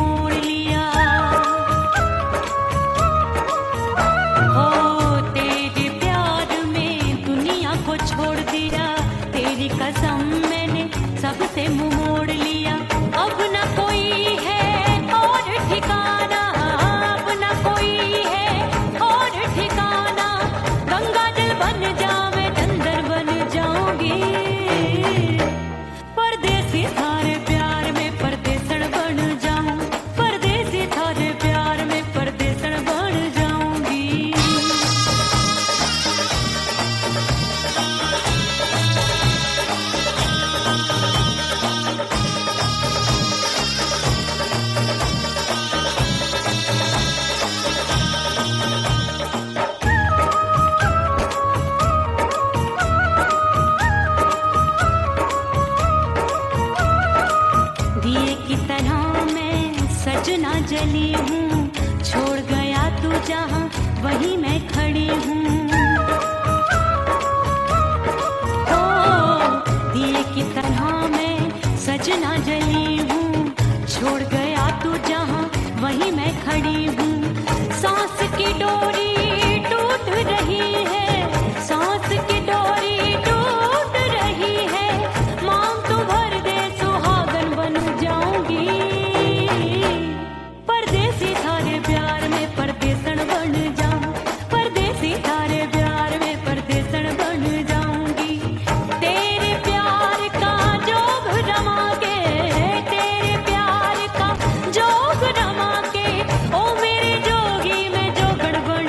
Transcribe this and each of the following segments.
मोड़ लिया। हो तेरे प्यार में दुनिया को छोड़ दिया, तेरी कसम मैंने सबसे मुंह मोड़ लिया। अब न कोई है और ठिकाना, अब न कोई है और ठिकाना। गंगा जल बन जावे चंदन बन जाऊंगी, परदेसी थारे प्यार में परदेसन बन जाऊं, परदेसी थारे प्यार में परदेसन बन जाऊंगी। दिए की तरह मैं सजना जली हूँ, छोड़ गया तू जहाँ वहीं मैं खड़ी हूँ। ओ दिए की तरह मैं सजना जली हूँ, छोड़ गया तू जहाँ वहीं मैं खड़ी हूँ। सांस की डोरी टूट रही है, सांस की डोरी टूट रही है। मांग तू भर दे सुहागन बन जाऊंगी, परदेसी थारे प्यार में परदेसन बन जाऊं, परदेसी थारे प्यार में परदेसन बन जाऊंगी। तेरे प्यार का जोग रमा के, तेरे प्यार का जोग रमा के, ओ मेरे जोगी मैं जोगण बन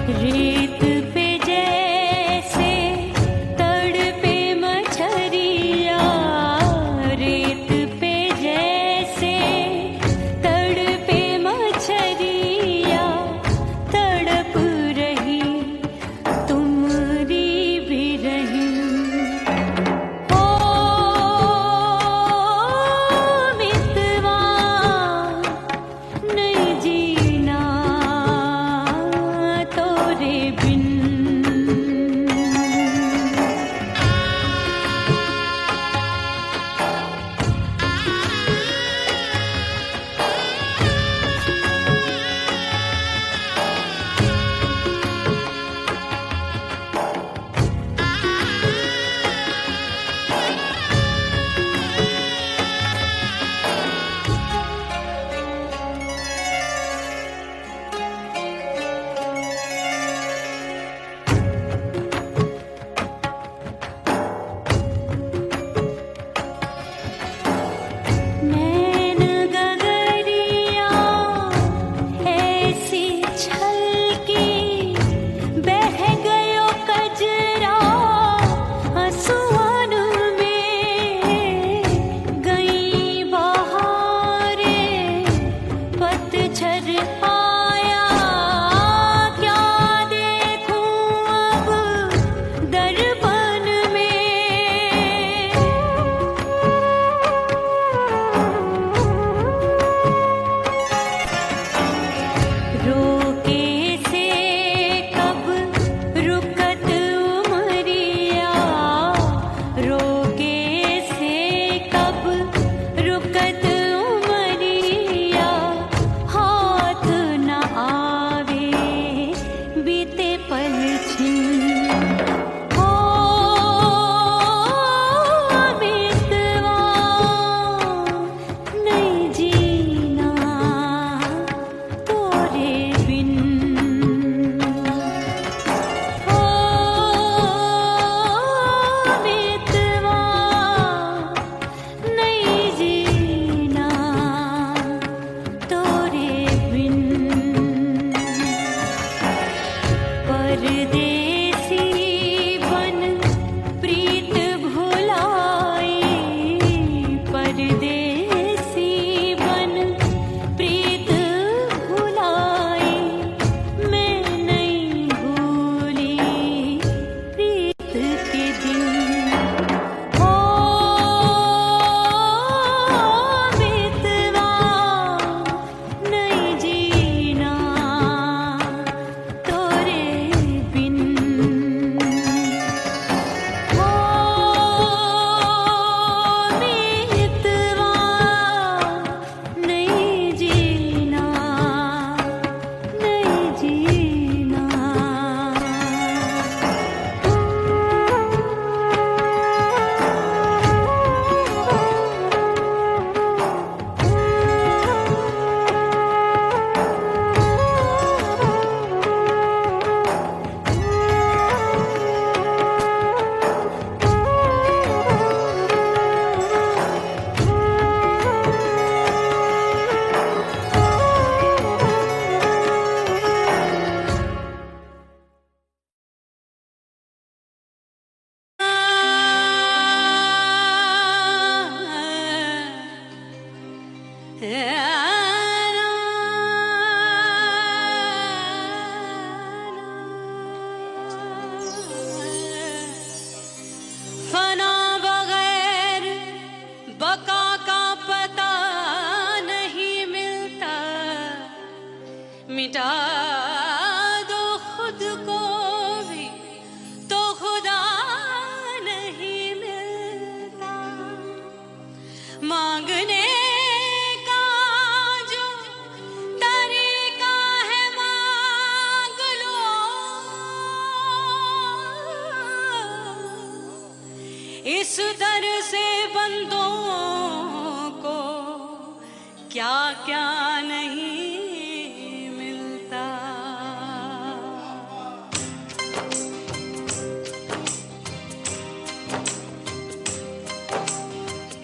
रेत पे जैसे तड़पे मछरिया, रेत पे जैसे तड़पे मछरिया, तड़प रही तुम्हारी भी रही। ओ मितवा नहीं जीना तोरे बिन। नैन गगरिया ऐसी छलकी, बह गयो कजरा आंसुअन में। गई बहारे पतझर आया, क्या देखूं अब दर्पण में। रोके से कब रुकत उमरिया, रोके से कब रुकत उमरिया। हाथ न आवे बीते पल छिन। ओ मितवा नहीं जीना तोरे बिन। ओ मितवा नहीं जीना तोरे बिन। परदेसी बन प्रीत भुलाई, परदेसी बन प्रीत भुलाई। मैं नहीं भूली प्रीत के दिन। ओ मितवा नहीं जीना तोरे बिन। ओ मितवा नहीं जीना, नहीं जीना। फना बगैर बका का पता नहीं मिलता, मिटा दो खुद को भी तो खुदा नहीं मिलता। मांगने का जो तरीका है मांग लो, इस दर से बंदों को क्या क्या नहीं मिलता।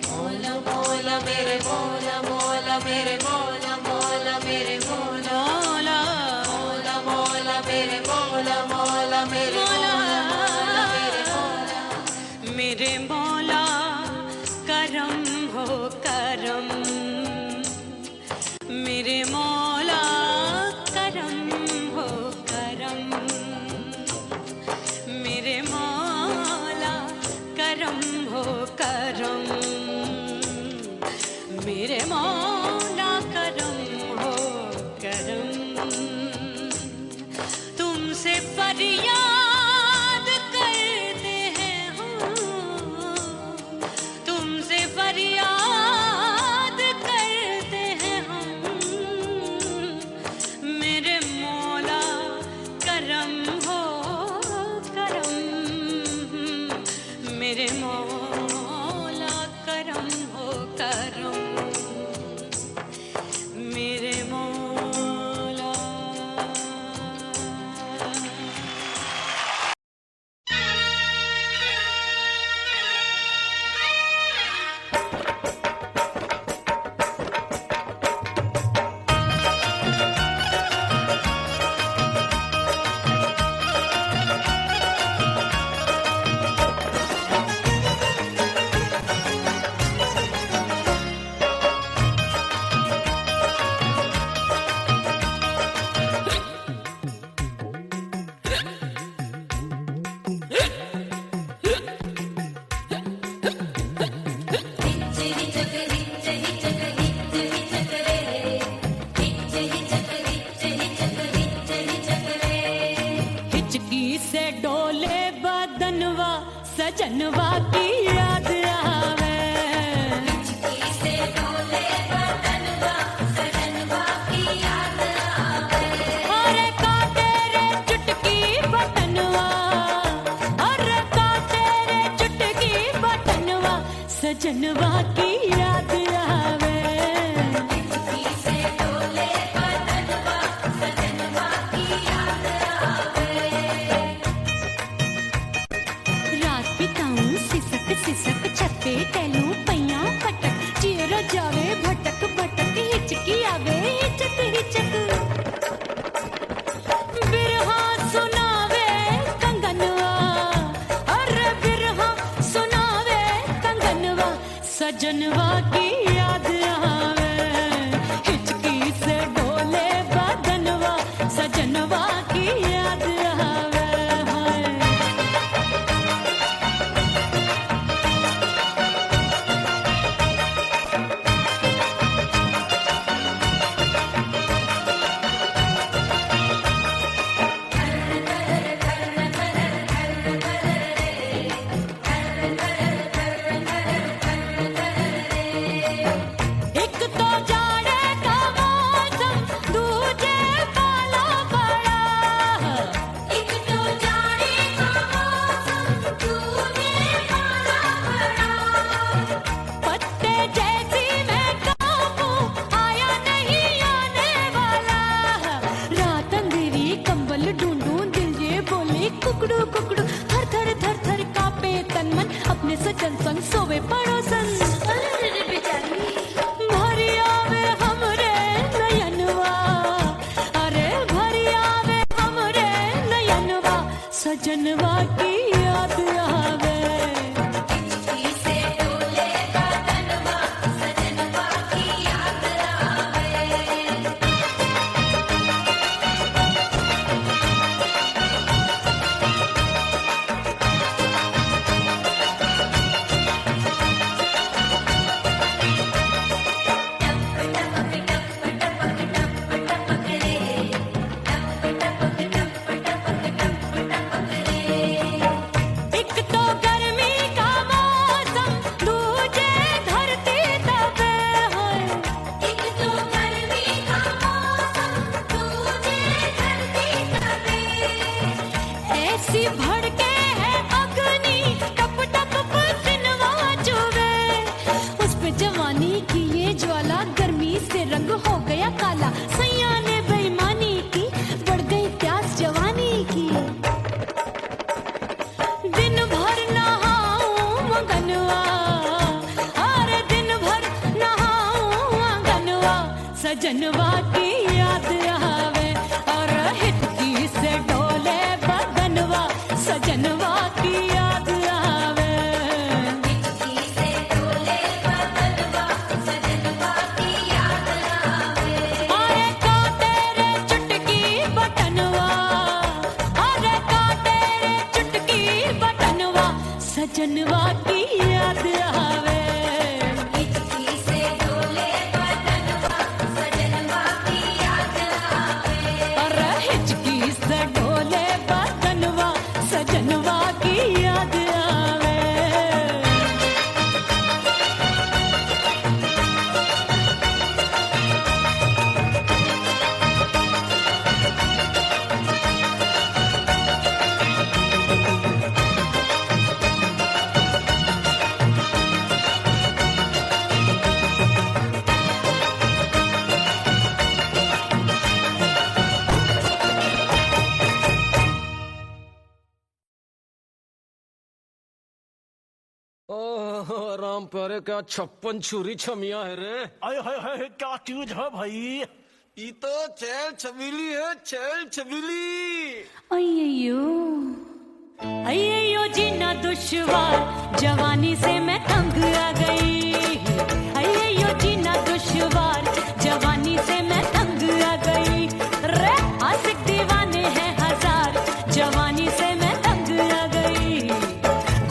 मौला मौला मेरे मौला, मौला मेरे मौला, मौला मेरे मौला, मौला मौला मेरे मौला। फरियाद करते हैं हम, तुमसे फरियाद करते हैं हम। मेरे मौला करम हो करम, मेरे मौला करम हो करम, मेरे मौला। हिचकी से डोले बदनवा सजनवा की याद आवे, हिचकी से डोले बदनवा सजनवा की याद आवे। अरे का तेरे चुटकी बटनवा, अरे का तेरे चुटकी बटनवा सजनवा की याद आवे, हिचकी से डोले बदनवा सजनवा की याद आवे। रात बिताऊं सिसक सिसक छत पे टहलूं पैया पटक, चिर जावे भटक भटक हिचकी आवे हिचक हिचक। बिरहा सुनावे कंगनवा, अरे बिरहा सुनावे कंगनवा सजनवा की याद आवे, हिचकी से डोले बदनवा सजनवा की याद आवे। हाय एक तो जाड़े का मौसम दूजे पाला पड़ा, एक तो जाड़े का मौसम दूजे पाला पड़ा। पत्ते जैसी मैं कांपूं आया नहीं आने वाला, रात अंधेरी कंबल ढूंढूं दिल ये बोले कुकड़ू कुकड़ू। थर थर थर थर कांपे तन मन अपने सजन संग सोवे पड़ोसन। भरिया वे हमरे नयनवा, अरे भरिया वे हमरे नयनवा सजनवा की याद आवे, हिचकी से डोले बदनवा सजनवा की याद आवे। एक तो गर्मी का मौसम दूजे धरती तपे है, एक तो गर्मी का मौसम दूजे धरती तपे। ऐसी भड़के है अग्नि टप टप पसीनवा चुभे, उस पे जवानी की ये ज्वाला गर्मी से रंग हो गया काला। सैया ने बेईमानी की बढ़ गई प्यास जवानी की, दिन भर नहाऊं मगनवा, अरे दिन भर नहाऊं मगनवा सजनवा की याद आवे, और हिचकी से डोले बदनवा सजनवा की याद आवे, हिचकी से डोले बदनवा सजनवा की याद आवे। अरे का तेरे चुटकी बटनवा, अरे का तेरे चुटकी बटनवा सजनवा की याद आवे, हिचकी से डोले बदनवा सजनवा की ओह राम प्यारे, क्या 56 छुरी छमिया है रे। आय हाय हाय, क्या चीज है भाई? ये तो चैल छबीली है, चैल छबीली। अय्यो अय्यो जीना दुश्वार, जवानी से मैं तंग आ गई। अय्यो जीना दुश्वार, जवानी से मैं तंग आ गई। रे आशिक दीवाने हैं हजार, जवानी से मैं तंग आ गई।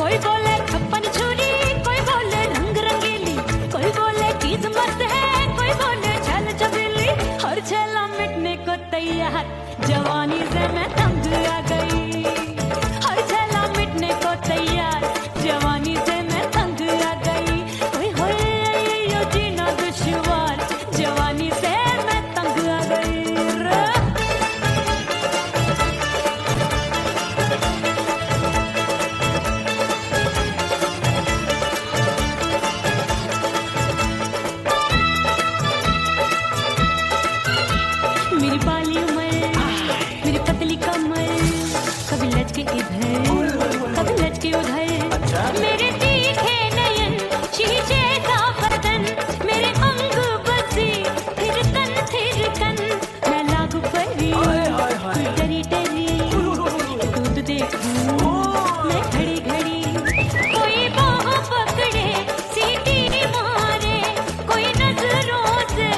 कोई बोले 56 छुरी, कोई बोले रंग रंगीली, कोई बोले चीज मस्त है, कोई बोले छल छबीली। हर छेला मिटने को तैयार, जवानी से मैं तंग आ गई। हर छेला मिटने को तैयार, जवानी से मैं तंग आ गई। ओए होए यो जीना दुश्वार, जवानी से मैं तंग आ गई रे। मेरी बाली उमर, मेरी पतली कमर, कभी लचके इधर, कभी लचके उधर। मेरे तीखे नयन, शीशे का बदन, मेरे अंग बसी थिरकन। मैं लागू परी, डरी डरी, दूध देखूं मैं घड़ी घड़ी। कोई बाह पकड़े, सीटी मारे, कोई नजरों से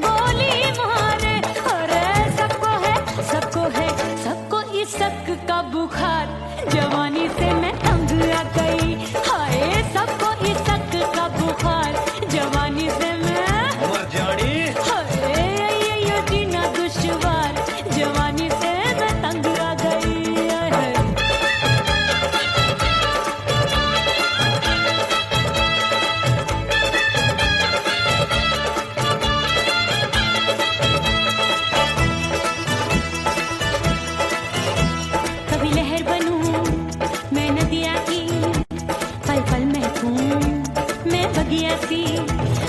गोली मारे। अरे सबको है सबको इस शक का बुखार, जवानी से मैं तंग आ गई। हाय सबको इस शक का बुखार, जवानी से मैं मर जानी। हाय ये जीना दुश्वार, जवानी से मैं तंग आ गई। हाय। कभी लहर बनूं मैं नदिया की, पल पल महकूं मैं बगिया सी।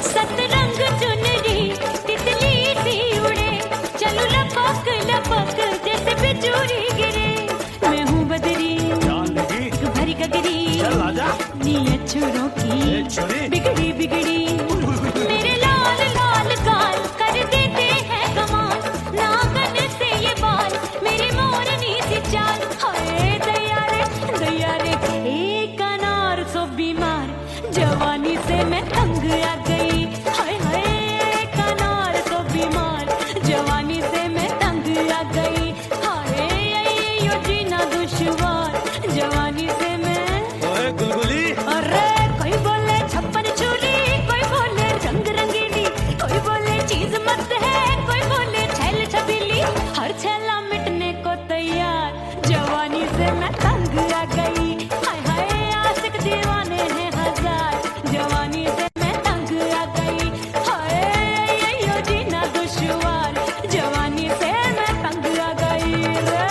सतरंग चुनरी तितली सी उड़े, चलूं लपक लपक जैसे बिजूरी गिरे। मैं हूँ बदरी जान लगी, भरी गगरी, चल आजा। नीयत छोरों की छुरी। बिगड़ी बिगड़ी। मेरे लाल लाल गाल कर देते हैं कमाल, नागन से ये बाल मेरी मोरनी सी चाल। हाय दैया रे एक अनार सो बीमार, जवानी से मैं तंग आ गई। हाय हाय एक अनार सो बीमार, जवानी से मैं तंग आ गई। हाय यो जीना दुश्वार, जवानी से मैं। ओए गुलगुली, अरे कोई बोले 56 छुरी, कोई बोले रंग रंगीली, कोई बोले चीज मस्त है, कोई बोले छैल छबीली। हर छेला मिटने को तैयार, जवानी से मैं तंग आ गई। हाय हाय आशिक दीवाने हैं हजार, जवानी से मैं तंग आ गई। हाय यो जीना दुश्वार, जवानी से मैं तंग आ गई रे।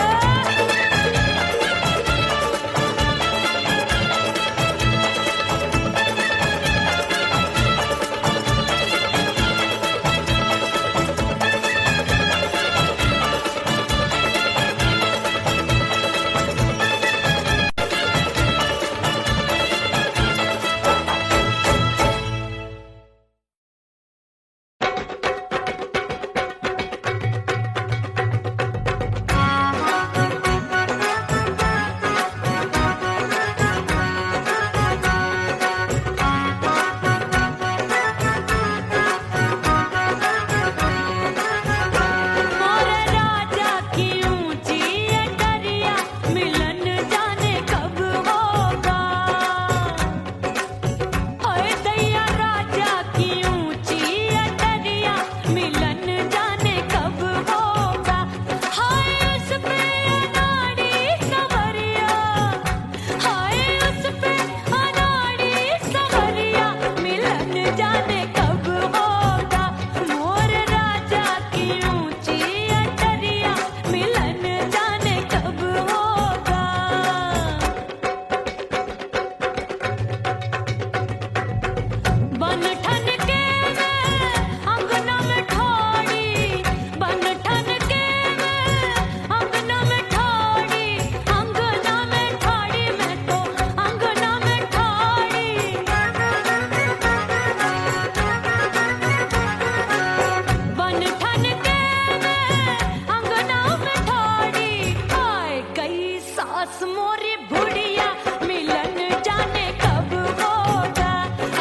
सास मोरी बुढ़िया मिलन जाने कब होगा।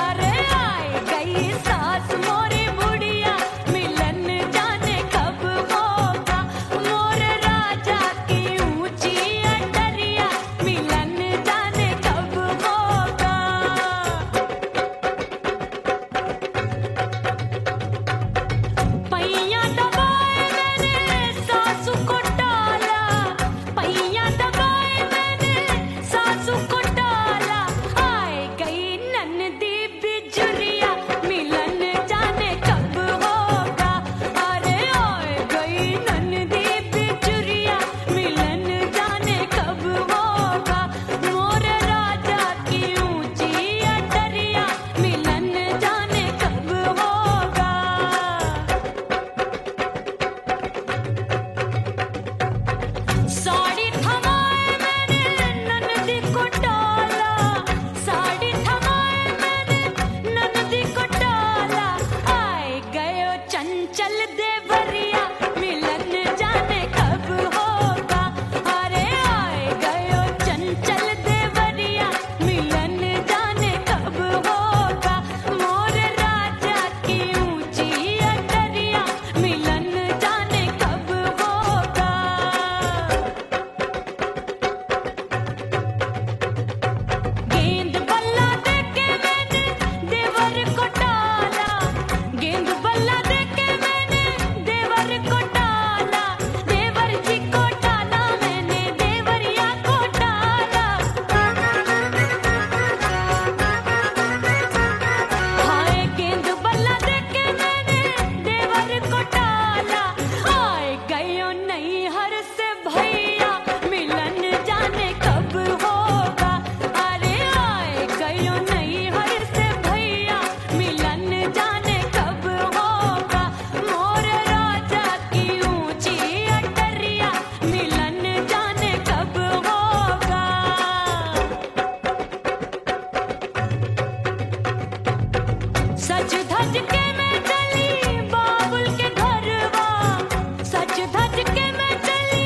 अरे आए गई सास मोरी बुढ़िया मिलन जाने कब होगा। मोर राजा की ऊंची अटरिया मिलन जाने कब होगा। पैया दबाए मैंने सासू को टाला, पैया दबाए मैंने सासू को टाला। आए गई ननदी बिजुरिया मिलन जाने कब होगा। अरे आए गई ननदी बिजुरिया मिलन जाने कब होगा। मोर राजा की ऊंची अटरिया मिलन जाने कब होगा। साड़ी थमाए मैंने ननदी को टाला, साड़ी थमाए मैंने ननदी को टाला। आए गयो चंचल देवरिया मिलन जाने कब होगा। अरे आए गयो चंचल देवरिया मिलन जाने कब होगा। मोर राजा की ऊंची अटरिया मिलन जाने कब होगा। गेंद बल्ला देके मैंने देवर को टाला, गेंद बल्ला देके मैंने देवर को टाला। देवर जी को टाला मैंने देवरिया को टाला। हाय गेंद बल्ला देके मैंने देवर को टाला। आए गयो नैहर से भैया मिलन जाने कब होगा। अरे आए गयो नैहर से भैया मिलन जाने कब होगा। मोर राजा की ऊंची अटरिया मिलन जाने कब होगा। 'सज धज के मैं चली बाबुल के घरवा, सज धज के मैं चली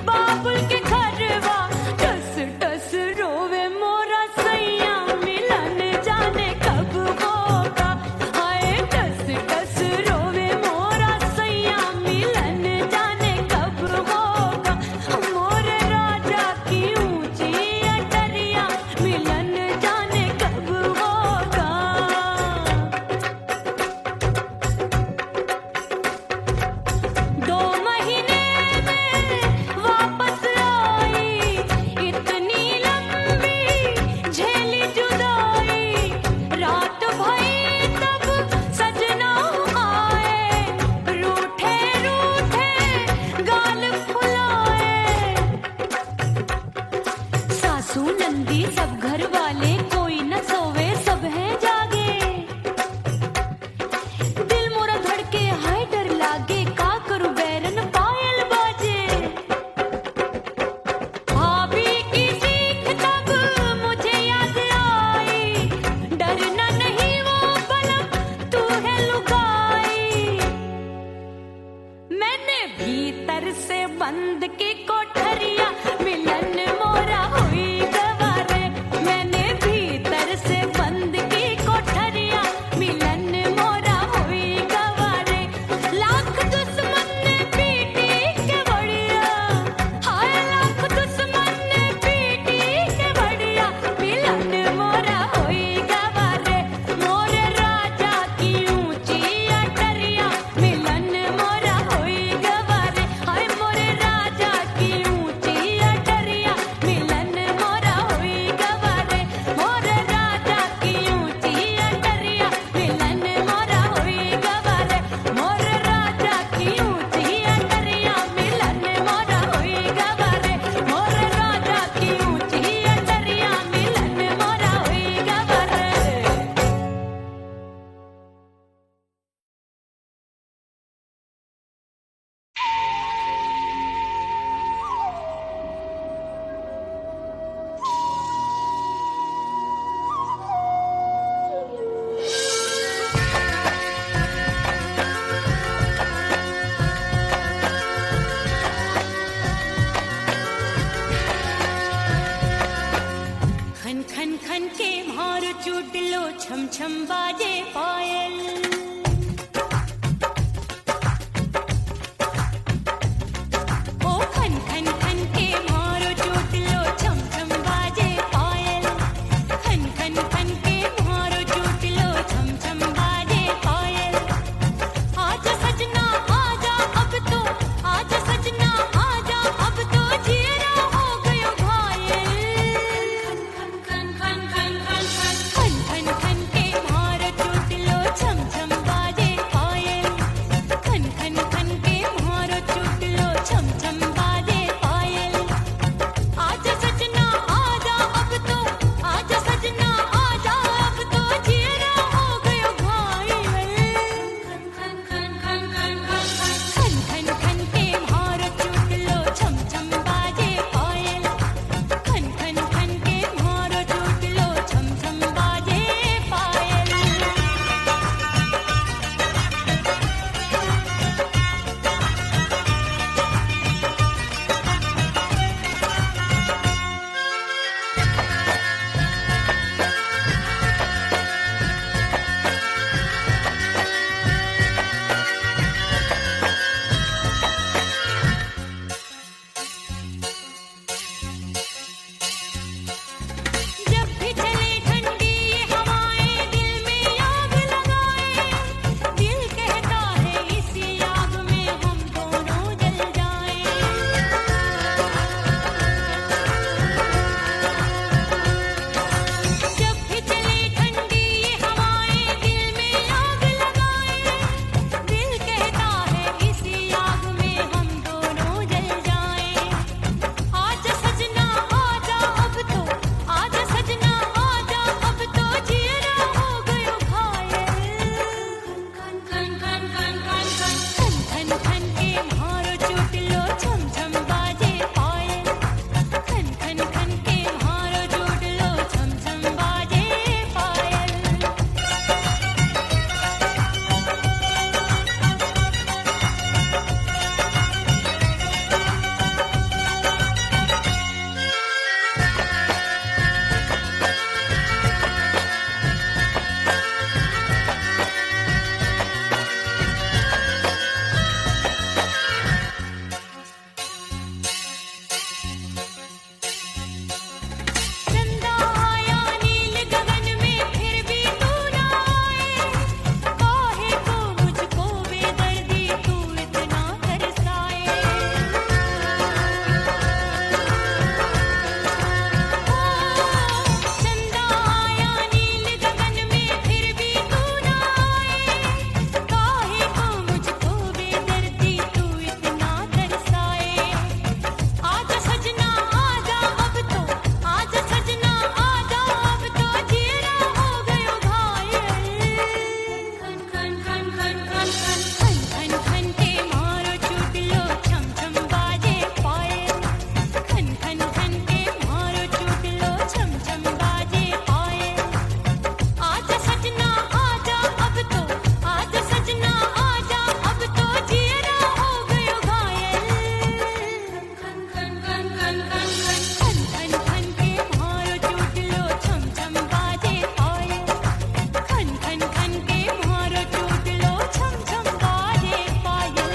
बाबुल के घरवा। टस टस रोवे मोरा सैया मिलन जाने कब होगा। हाय टस टस रोवे मोरा सैया मिलन जाने कब होगा। मोर राजा की ऊंची अटरिया मिलन जाने कब होगा। 2 महीने में वापस आई, इतनी लंबी झेली जुदाई। रात भई तब सजना आए, रूठे रूठे गाल फुलाए। सासू नंदी सब घर वाले कोई न सोवे सब है जागे। दिल मोरा धड़के हाय डर लागे का करूं बैरन पायल बाजे। भाभी की सीख तब मुझे याद आई, डरना नहीं वो बलम तू है लुगाई। मैंने भीतर से बंद की कोठरिया मिलन मोरा हुई गवारे। मैंने खन के मारो चुटलो छम छम बाजे पायल ओ खन खन खन के मारो चुटलो छम छम बाजे पायल खन खन खन के मारो चुटलो छम छम बाजे पायल आजा सजना आजा अब तो आजा सजना आजा अब तो जीरा हो गयो घायल खन खन खन खन खन खन खन के मारो चुटलो छम छम बाजे पायल खन खन खन के मारो चुटलो छम छम बाजे पायल आजा सजना आजा अब तो आजा सजना आजा अब तो जीरा हो गयो घायल खन खन खन खन खन खन खन के मारो चुटलो छम छम बाजे पायल खन खन खन के मारो चुटलो छम छम बाजे पायल जब भी चले ठंडी ये हवाएं दिल में आग लगाए दिल कहता है इसी आग में हम दोनों जल जाएं जब भी चले ठंडी ये हवाएं दिल में आग लगाए दिल कहता है इसी आग में हम दोनों जल जाएं आजा सजना आजा अब तो आजा सजना आजा अब तो जीरा हो गयो घायल खन खन खन खन खन खन खन के मारो चुटलो छम छम बाजे पायल खन खन खन के मारो चुटलो छम छम बाजे पायल चंदा आया नील गगन में फिर भी तू ना आए काहे को मुझको बेदर्दी तू इतना तरसाए चंदा आया नील गगन में फिर भी तू ना आए काहे को मुझको बेदर्दी तू इतना तरसाए आजा सजना आजा अब तो आजा सजना आजा अब तो जीरा हो गयो घायल खन खन खन खन खन खन खन के मारो चुटलो छम छम बाजे पायल खन खन खन के मारो चुटलो छम छम बाजे पायल आजा सजना आजा अब तो आजा सजना आजा अब तो जीरा हो गयो घायल खन खन खन खन खन खन खन के मारो चुटलो छम छम बाजे पायल खन खन खन के मारो चुटलो छम छम बाजे पायल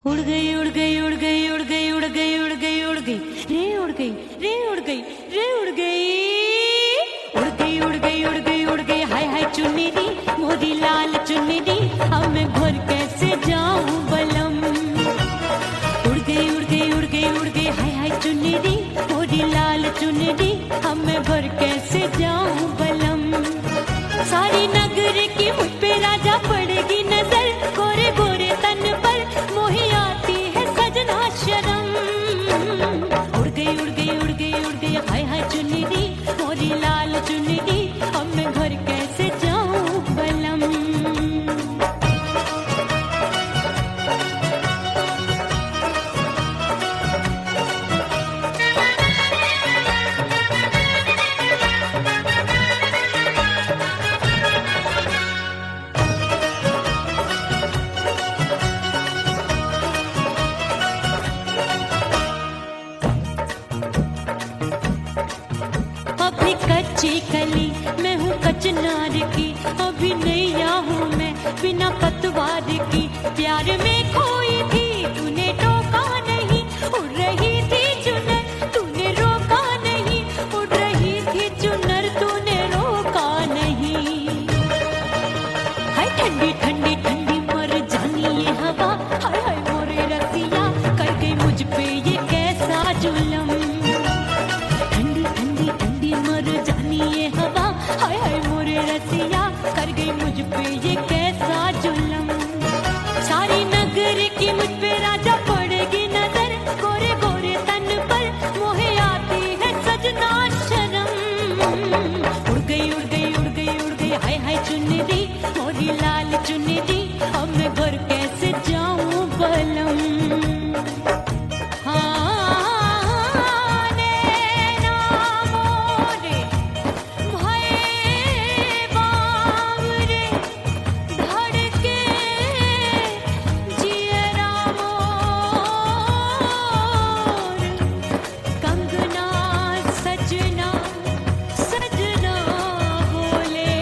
उड़ गई उड़ गई उड़ गई उड़ गई उड़ गई उड़ गई उड़ गई रे उड़ गई रे उड़ गई रे उड़ गई उड़ गई उड़ गई उड़ गई उड़ गई हाय हाय चुन्नी मोरी लाल चुन्नी अब मैं घर कैसे जाऊं बलम उड़ गई उड़ गई उड़ गई उड़ गई हाय हाय चुन्नी मोरी लाल चुन्नी अब मैं घर कैसे जाऊं बलम सारी नगर की मुझ पे राजा पड़ेगी नजर गोरे गोरे तन पर मोही आती है सजना चिनार की, अभी नैया हूँ मैं बिना पतवार की। प्यार में खोई थी तूने टोका नहीं, उड़ रही थी चुनर तूने रोका नहीं, उड़ रही थी चुनर तूने रोका नहीं। हाय ठंडी ठंडी ठंडी मर जानी ये हवा, हाय हाय मोरे रसिया कर गई मुझ पे ये कैसा जुल्म। ठंडी ठंडी ठंडी मर जानी ये हवा, हाय हाय मोरे रसिया कर गई मुझ पे ये कैसा जुल्म। सारी नगर की मुझ पे राजा पड़ेगी नजर, गोरे गोरे तन पर मोहे आती है सजना शर्म। उड़ गई उड़ गई उड़ गई उड़ गई हाय हाय चुनरी मोरी लाल चुनरी, अब मैं घर कैसे जाऊं बलम। हाँ नैना मोरे भये बावरे, धड़के जियरा मोर, कंगना सजना सजना बोले,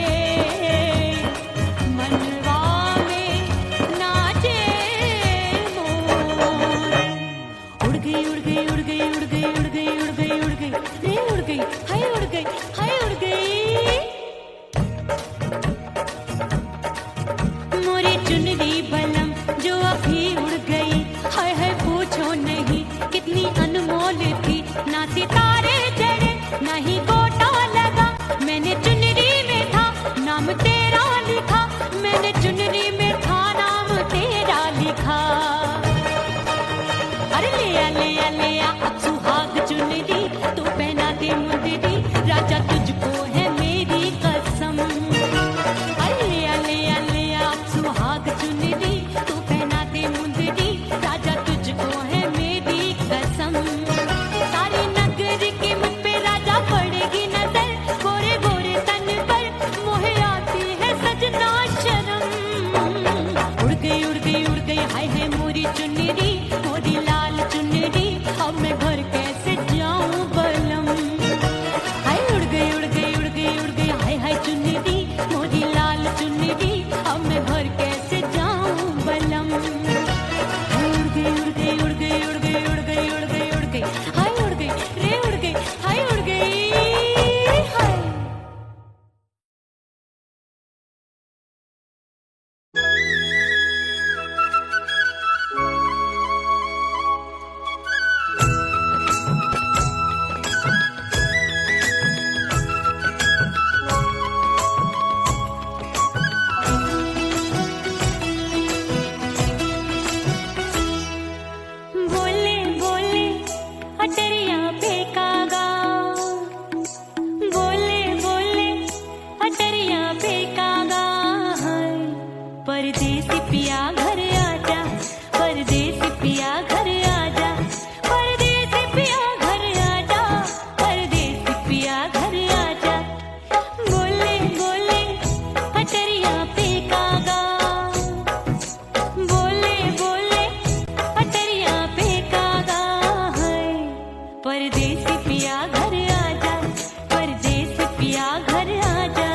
मनवा में नाचे मोर। उड़ गई उड़ गई उड़ गई उड़ गई उड़ गई उड़ गई उड़ गई रे उड़ गई हाय उड़ गई हाय उड़ गई। मोरी चुनरी बलम जो अभी उड़ गई, हाय हाय पूछो नहीं कितनी अनमोल थी। ना सितारे जड़े ना ही गोटा लगा, मैंने चुनरी में था नाम तेरा लिखा, मैंने चुनरी में था नाम तेरा लिखा। अरे ले आ ले आ ले आ अब सुहाग चुनरी, तू पहना दे मुंदरी राजा तुझको है मेरी कसम। अरे ले आ ले आ ले आ अब सुहाग चुनरी, तू पहना दे मुंदरी राजा तुझको है मेरी कसम। सारी नगर की मुझ पे राजा पड़ेगी नजर, गोरे गोरे तन पर मोहे आती है सजना शर्म। उड़ गई उड़ गई उड़ गई हाय हाय मोरी चुनरी मोरी लाल चुनरी, अब मैं घर कैसे जाऊं बलम। हाय उड़ गई उड़ गई उड़ गई उड़ गई हाय हाय चुनरी मोरी लाल चुनरी, अब मैं घर कैसे जाऊं बलम। हाय उड़ गई उड़ गई उड़ गई उड़ गई उड़ गई उड़ गई उड़ गई हाय उड़ गई रे उड़ गई हाय उड़ गई हाय। बोले बोले अटरिया पे कागा, बोले बोले अटरिया पे कागा, परदेसी पिया घर आजा, परदेसी पिया घर आजा, परदेसी पिया घर आजा, परदेसी पिया घर आजा। बोले बोले अटरिया पे कागा, बोले बोले अटरिया पे कागा, परदेसी पिया घर आजा, परदेसी पिया घर आजा।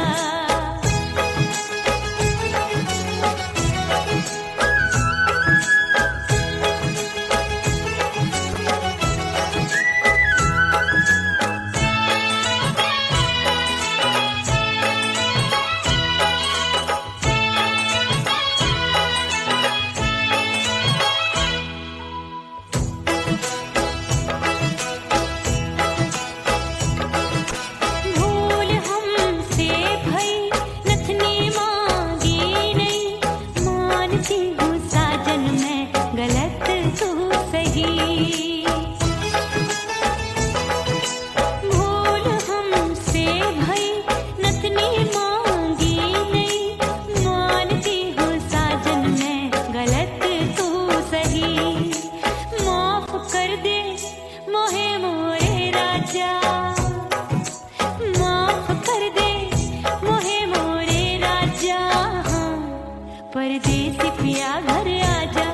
भूल हमसे भई नथनी मांगी नहीं, मानती हूँ साजन मैं गलत तू सही। भूल हमसे भई नथनी मांगी नहीं, मानती हूँ साजन मैं गलत तू सही। माफ कर दे मोहे मोरे राजा, माफ कर दे मोहे मोरे राजा। परदेसी पिया घर आजा,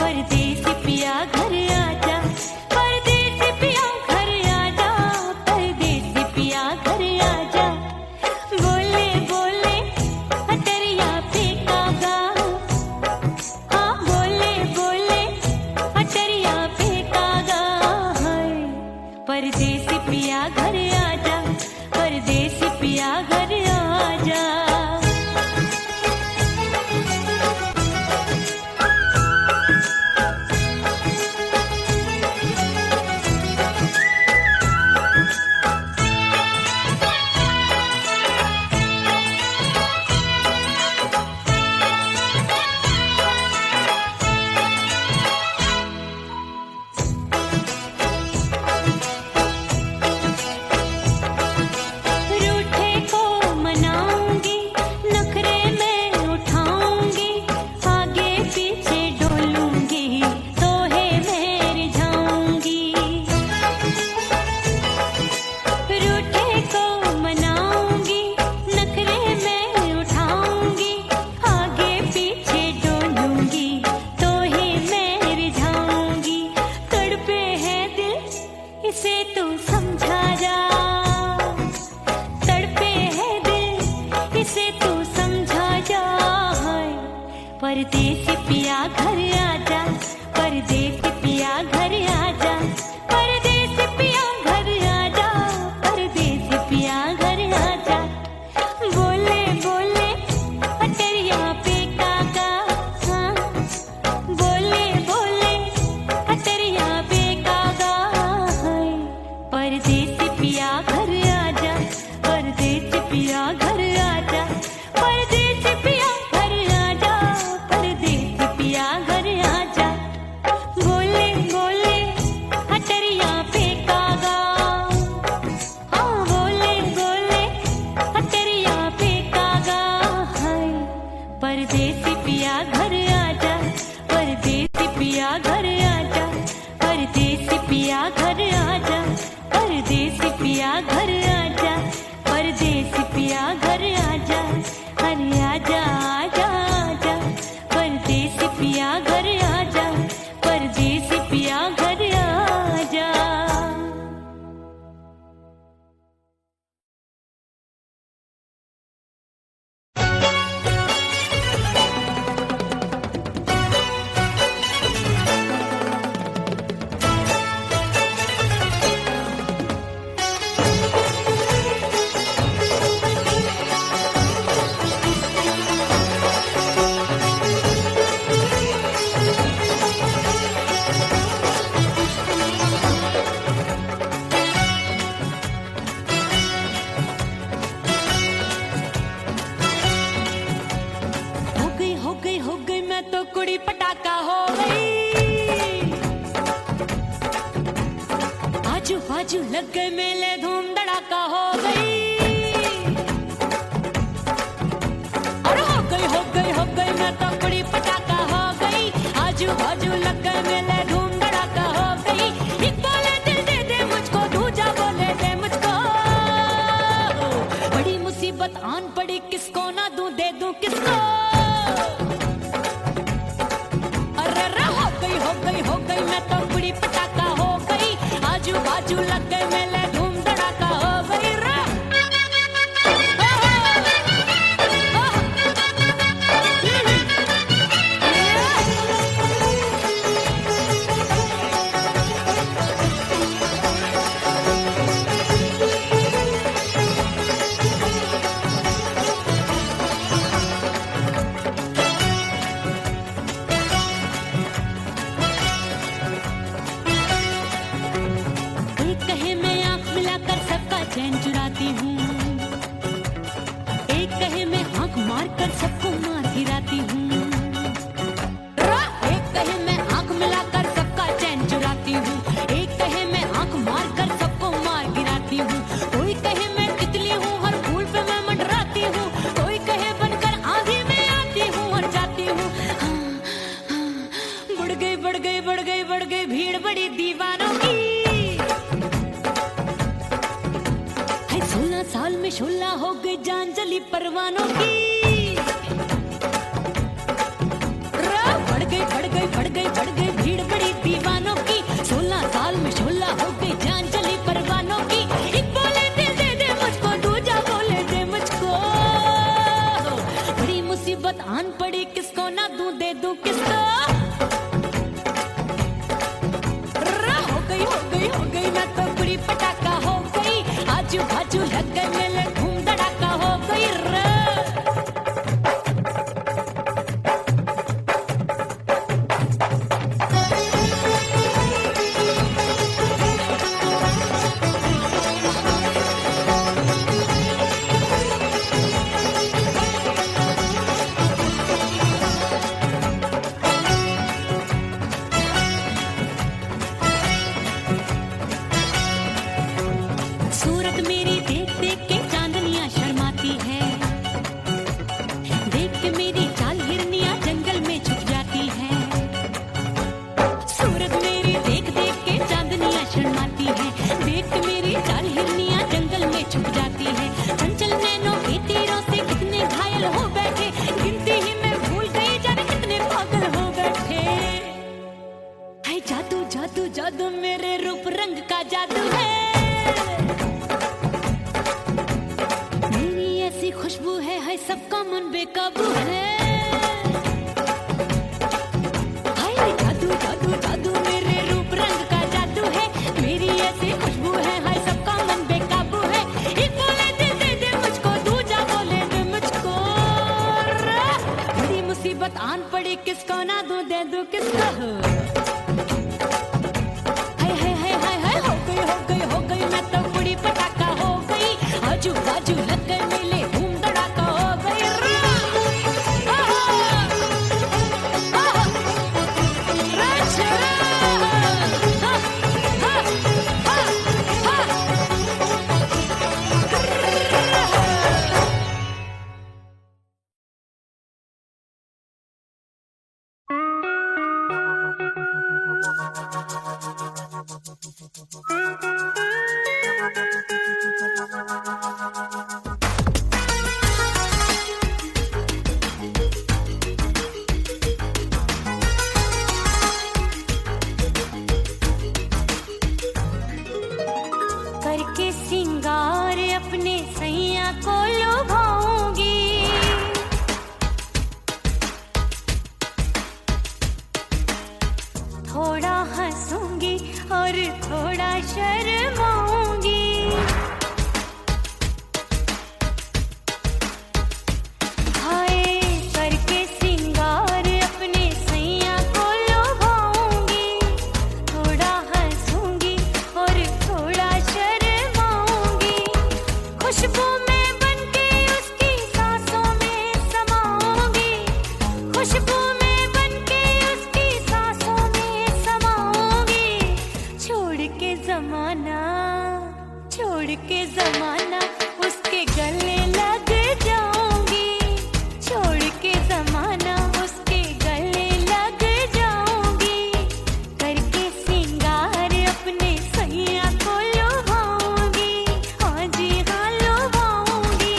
परदेसी पिया घर आजा, परदेसी पिया घर आजा, परदेसी पिया घर आजा। बोले परदेसी पिया घर आजा, परदेसी पिया घर आजा, परदेसी पिया घर आजा, परदेसी पिया घर आजा। बोले बोले अटरिया पे काका, हाँ बोले बोले अटरिया पे काका, परदेसी पिया घर आजा, परदेसी पिया घर आजा, परदेसी पिया घर आजा, परदेसी पिया घर आजा। बोले बोले अटरिया पे कागा, हाँ बोले बोले अटरिया पे कागा, हाय परदेसी पिया घर आजा, परदेसी पिया घर आजा, परदेसी पिया घर आजा, परदेसी पिया घर आजा, परदेसी पिया घर आजा, अरे आजा आजा आजा, परदेसी पिया घर आजा, परदेसी पिया घर आजा। हो गई मैं तो कुड़ी पटाखा हो गई, आजू बाजू लग गए मेले धूम धड़ाका हो गई, और हो गई मैं तो कुड़ी पटाखा हो गई, आजू बाजू लग गए मेले धूम धड़ाका हो गई। एक बोले दिल दे दे मुझको, दूजा बोले दे मुझको, बड़ी मुसीबत आन पड़ी, किसको ना दूं दे दूं किसको। हो गई मैं तो कुड़ी पटाखा हो गई, आजू बाजू लग गए मेले धूम धड़ाका हो गई रे। चैन चुराती हूँ, एक कहे मैं आंख मार कर सबको मार गिराती हूँ, एक कहे मैं आंख मिलाकर सबका चैन चुराती हूँ, एक कहे मैं आंख मार कर सबको मार गिराती हूँ, कोई कहे मैं तितली हूँ हर फूल पे मैं मंडराती हूँ, कोई कहे बनकर आंधी में आती हूँ और जाती हूँ। हाँ, हाँ, बढ़ गई भीड़ बड़ी दीवानों की, 16 साल में शोला हो गई जान जली परवानों की। बढ़ गई भीड़ बड़ी दीवानों की, 16 साल में शोला हो गई जान जली परवानों की। एक बोले दिल दे दे मुझको, दूजा बोले दे मुझको, बड़ी मुसीबत आन पड़ी, किसको ना दूं दे दूं किसको। हो गई मैं तो कुड़ी पटाखा हो गई, आजू बाजू लग गए मेले धूम धड़ाका हो गई रे। सूरत मेरी देख देख के चांदनियां शर्माती है, देख के मेरी चाल हिरनियां जंगल में छुप जाती है। सूरत मेरी देख देख के चांदनियां शर्माती है, देख के मेरी चाल हिरनियां जंगल में छुप जाती है। चंचल नैनों के तीरों से कितने घायल हो बैठे, गिनती ही मैं भूल गई जाने कितने पागल हो बैठे। है जादू जादू जादू मेरे रूप रंग का जादू है, खुशबू है सबका मन बेकाबू है। आन पड़ी किसको ना दूं दे दूं किसको हाय हाय हाय हाय हाय हो गई मैं तो बुढ़ी पटाखा हो गई आजू बाजू लग गए मेले धूम धड़ाका हो गई करके सिंगार अपने सैया को लुभाऊंगी थोड़ा हंसूंगी और थोड़ा शर्माऊंगी हाय करके सिंगार अपने सैया को लुभाऊंगी थोड़ा हंसूंगी और थोड़ा शर्माऊंगी खुशबू में बनके उसकी सांसों में समाऊंगी खुशबू में बनके उसकी सांसों में समाऊंगी छोड़ के जमाना उसके गले लग जाऊंगी छोड़ के जमाना उसके गले लग जाऊंगी करके सिंगार अपने सैया को लुभाऊंगी हाँ जी हाँ लुभाऊंगी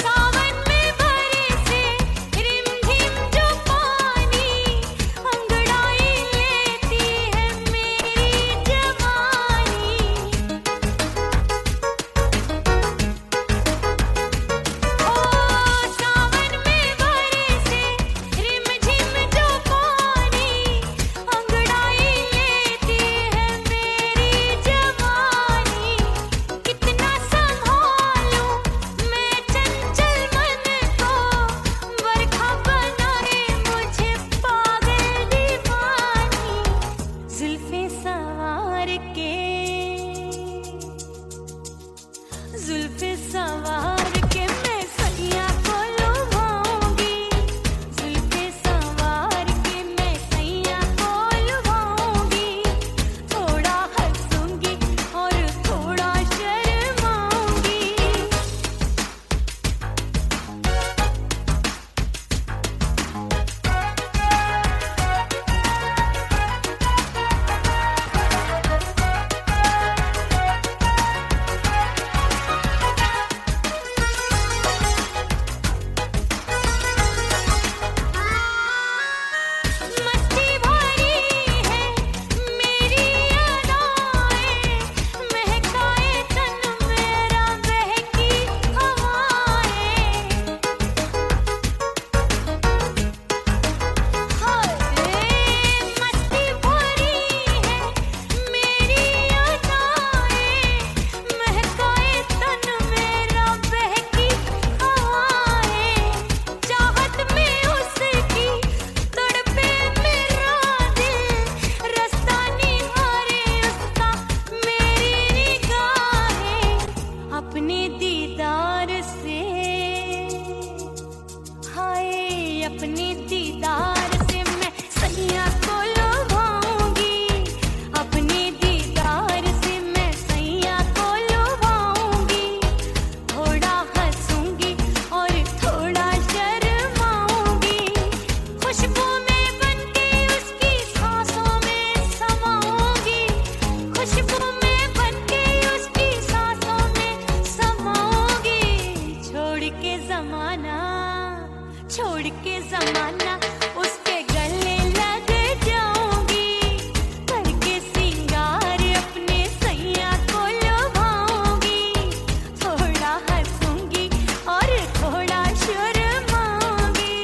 सावन में बरसे रिमझिम जो पानी अंगड़ाई लेती है मेरी जवानी ओ सावन में बरसे रिमझिम जो पानी अंगड़ाई लेती है मेरी जवानी कितना संभालूं मैं चंचल मन को बरखा बनाए मुझे पागल दीवानी जुल्फे सवार के मैं सैया को लुभाऊंगी जुल्फे सवार के मैं सैया को लुभाऊंगी थोड़ा हंसूंगी और थोड़ा शर्माऊंगी मस्ती भरी है मेरी अदाएं महकाए तन मेरा बहकी हवाएं हाय मस्ती भरी है मेरी अदाएं महकाए तन मेरा बहकी हवाएं चाहत में उसकी तड़पे मेरा दिल रास्ता निहारे उसका मेरी निगाहें अपने दीदार से हाय अपने दीदार से मैं सैया को लुभाऊंगी अपने दीदार से मैं सैया को लुभाऊंगी थोड़ा हंसूंगी और थोड़ा शर्माऊंगी खुशबू में बनके उसकी सांसों में समाऊंगी खुशबू में बनके उसकी सांसों में समाऊंगी छोड़ के जमाना उसके गले लग जाऊंगी करके सिंगार अपने सैया को लुभाऊंगी थोड़ा हंसूंगी और थोड़ा शर्माऊंगी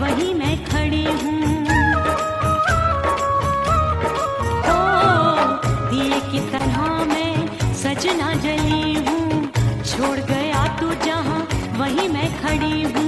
वहीं मैं खड़ी हूँ। ओ दिए की तरह मैं सजना जली हूँ, छोड़ गया तू जहाँ वहीं मैं खड़ी हूँ।